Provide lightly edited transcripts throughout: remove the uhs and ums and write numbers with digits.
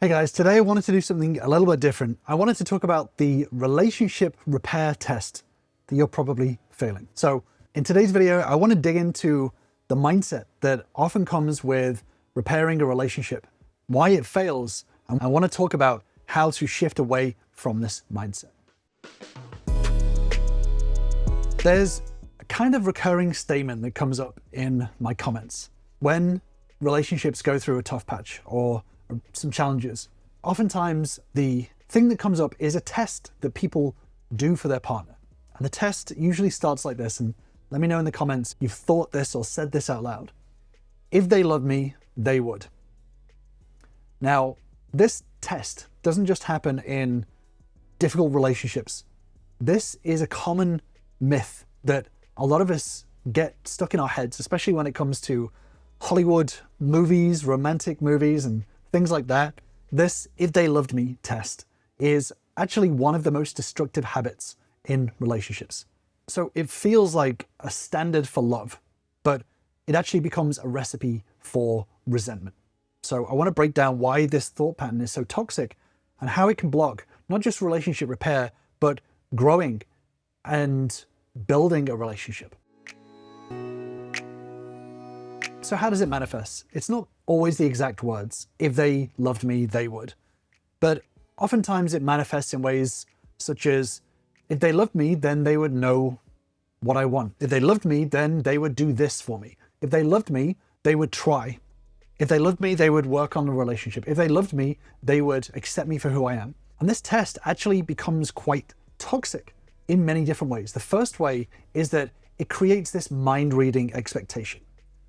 Hey guys, today I wanted to do something a little bit different. I wanted to talk about the relationship repair test that you're probably failing. So in today's video, I want to dig into the mindset that often comes with repairing a relationship, why it fails, and I want to talk about how to shift away from this mindset. There's a kind of recurring statement that comes up in my comments when relationships go through a tough patch or some challenges. Oftentimes, the thing that comes up is a test that people do for their partner. And the test usually starts like this, and let me know in the comments you've thought this or said this out loud. If they loved me, they would. Now, this test doesn't just happen in difficult relationships. This is a common myth that a lot of us get stuck in our heads, especially when it comes to Hollywood movies, romantic movies, and things like that. This "if they loved me" test is actually one of the most destructive habits in relationships. So it feels like a standard for love, but it actually becomes a recipe for resentment. So I want to break down why this thought pattern is so toxic and how it can block not just relationship repair, but growing and building a relationship. So how does it manifest? It's not always the exact words, "if they loved me, they would." But oftentimes it manifests in ways such as, if they loved me, then they would know what I want. If they loved me, then they would do this for me. If they loved me, they would try. If they loved me, they would work on the relationship. If they loved me, they would accept me for who I am. And this test actually becomes quite toxic in many different ways. The first way is that it creates this mind-reading expectation.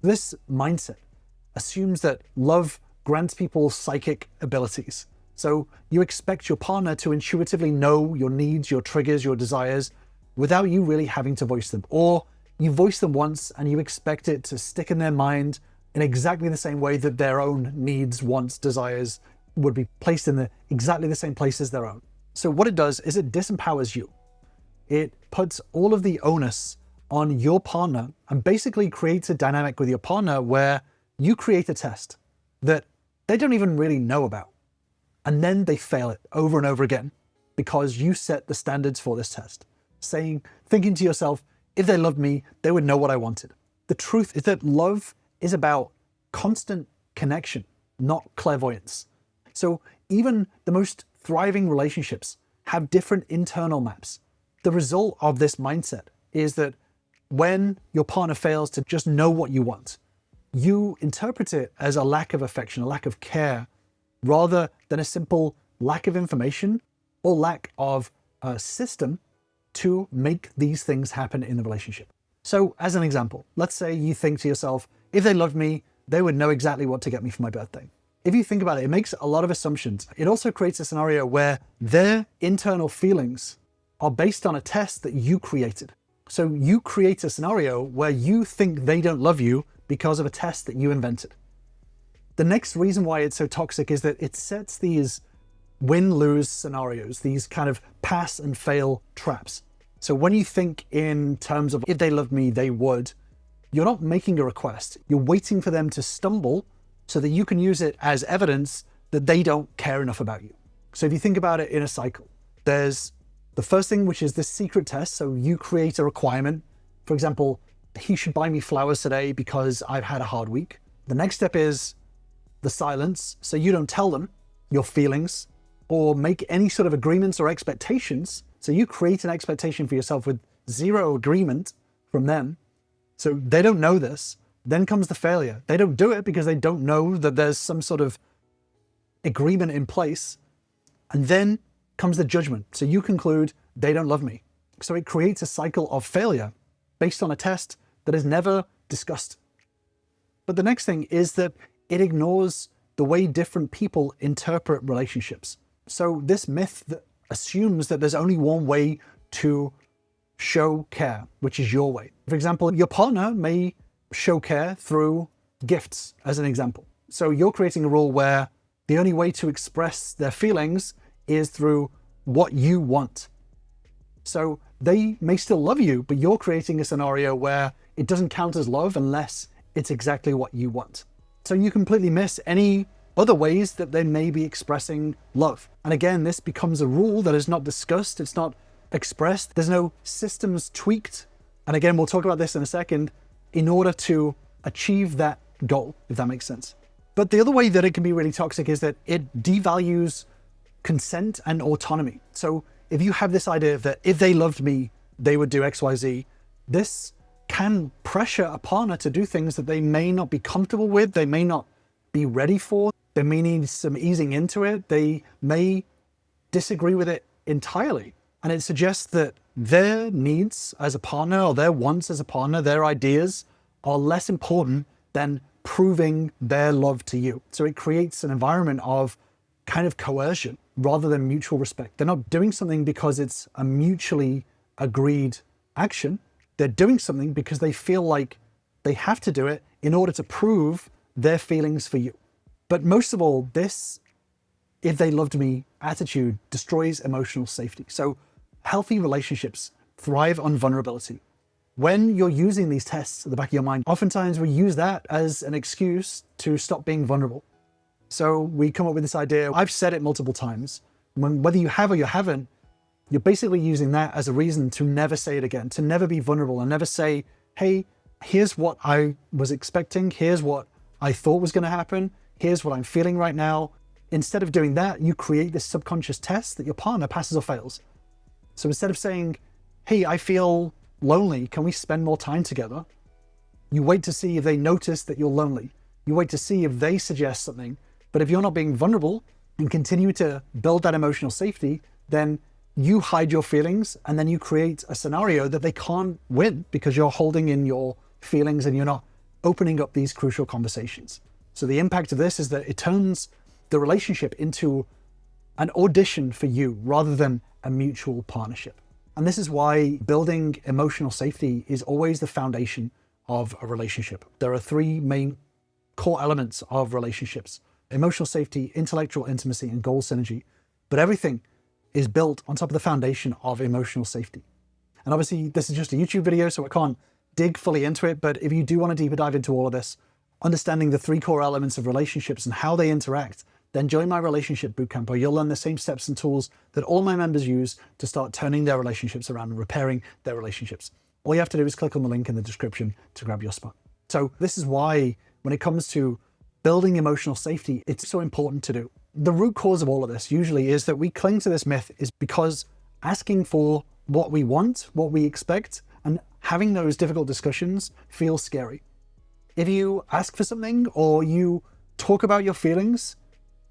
This mindset assumes that love grants people psychic abilities. So you expect your partner to intuitively know your needs, your triggers, your desires, without you really having to voice them. Or you voice them once and you expect it to stick in their mind in exactly the same way that their own needs, wants, desires would be placed in exactly the same place as their own. So what it does is it disempowers you. It puts all of the onus on your partner and basically creates a dynamic with your partner where you create a test that they don't even really know about. And then they fail it over and over again because you set the standards for this test, thinking to yourself, if they loved me, they would know what I wanted. The truth is that love is about constant connection, not clairvoyance. So even the most thriving relationships have different internal maps. The result of this mindset is that when your partner fails to just know what you want, you interpret it as a lack of affection, a lack of care, rather than a simple lack of information or lack of a system to make these things happen in the relationship. So as an example, let's say you think to yourself, if they loved me, they would know exactly what to get me for my birthday. If you think about it, it makes a lot of assumptions. It also creates a scenario where their internal feelings are based on a test that you created. So you create a scenario where you think they don't love you because of a test that you invented. The next reason why it's so toxic is that it sets these win-lose scenarios, these kind of pass and fail traps. So when you think in terms of if they loved me, they would, you're not making a request. You're waiting for them to stumble so that you can use it as evidence that they don't care enough about you. So if you think about it in a cycle, there's the first thing, which is this secret test. So you create a requirement. For example, he should buy me flowers today because I've had a hard week. The next step is the silence. So you don't tell them your feelings or make any sort of agreements or expectations. So you create an expectation for yourself with zero agreement from them. So they don't know this. Then comes the failure. They don't do it because they don't know that there's some sort of agreement in place. And then comes the judgment. So you conclude they don't love me. So it creates a cycle of failure based on a test that is never discussed. But the next thing is that it ignores the way different people interpret relationships. So this myth that assumes that there's only one way to show care, which is your way. For example, your partner may show care through gifts, as an example. So you're creating a rule where the only way to express their feelings is through what you want. So they may still love you, but you're creating a scenario where it doesn't count as love unless it's exactly what you want. So you completely miss any other ways that they may be expressing love. And again, this becomes a rule that is not discussed, it's not expressed, there's no systems tweaked. And again, we'll talk about this in a second, in order to achieve that goal, if that makes sense. But the other way that it can be really toxic is that it devalues consent and autonomy. So if you have this idea that if they loved me, they would do X, Y, Z, this can pressure a partner to do things that they may not be comfortable with, they may not be ready for, they may need some easing into it, they may disagree with it entirely. And it suggests that their needs as a partner, or their wants as a partner, their ideas are less important than proving their love to you. So it creates an environment of kind of coercion rather than mutual respect. They're not doing something because it's a mutually agreed action. They're doing something because they feel like they have to do it in order to prove their feelings for you. But most of all, this "if they loved me" attitude destroys emotional safety. So healthy relationships thrive on vulnerability. When you're using these tests at the back of your mind, oftentimes we use that as an excuse to stop being vulnerable. So we come up with this idea, I've said it multiple times, whether you have or you haven't, you're basically using that as a reason to never say it again, to never be vulnerable and never say, hey, here's what I was expecting, here's what I thought was going to happen, here's what I'm feeling right now. Instead of doing that, you create this subconscious test that your partner passes or fails. So instead of saying, hey, I feel lonely, can we spend more time together? You wait to see if they notice that you're lonely. You wait to see if they suggest something. But if you're not being vulnerable and continue to build that emotional safety, then you hide your feelings and then you create a scenario that they can't win because you're holding in your feelings and you're not opening up these crucial conversations. So the impact of this is that it turns the relationship into an audition for you rather than a mutual partnership. And this is why building emotional safety is always the foundation of a relationship. There are three main core elements of relationships: emotional safety, intellectual intimacy, and goal synergy. But everything is built on top of the foundation of emotional safety. And obviously this is just a YouTube video, so I can't dig fully into it. But if you do want to deeper dive into all of this, understanding the three core elements of relationships and how they interact, then join my relationship bootcamp, where you'll learn the same steps and tools that all my members use to start turning their relationships around and repairing their relationships. All you have to do is click on the link in the description to grab your spot. So this is why when it comes to building emotional safety, it's so important to do. The root cause of all of this usually is that we cling to this myth is because asking for what we want, what we expect, and having those difficult discussions feels scary. If you ask for something or you talk about your feelings,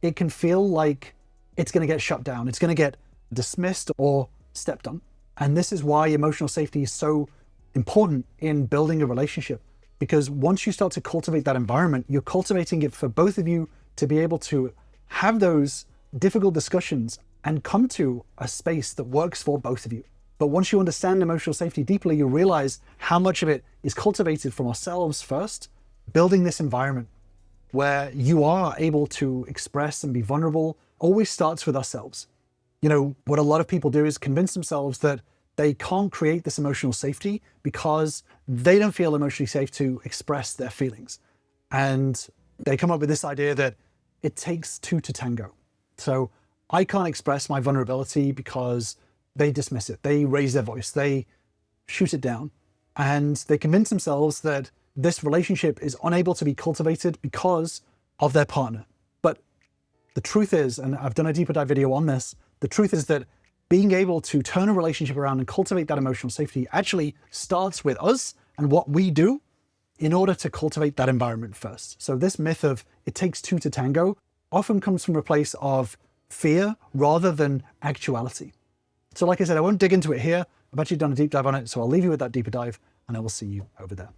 it can feel like it's going to get shut down. It's going to get dismissed or stepped on. And this is why emotional safety is so important in building a relationship, because once you start to cultivate that environment, you're cultivating it for both of you to be able to have those difficult discussions and come to a space that works for both of you. But once you understand emotional safety deeply, you realize how much of it is cultivated from ourselves first, building this environment where you are able to express and be vulnerable always starts with ourselves. You know, what a lot of people do is convince themselves that they can't create this emotional safety because they don't feel emotionally safe to express their feelings. And they come up with this idea that it takes two to tango. So I can't express my vulnerability because they dismiss it. They raise their voice, they shoot it down, and they convince themselves that this relationship is unable to be cultivated because of their partner. But the truth is, and I've done a deeper dive video on this, the truth is that being able to turn a relationship around and cultivate that emotional safety actually starts with us and what we do in order to cultivate that environment first. So this myth of it takes two to tango often comes from a place of fear rather than actuality. So like I said, I won't dig into it here. I've actually done a deep dive on it, so I'll leave you with that deeper dive and I will see you over there.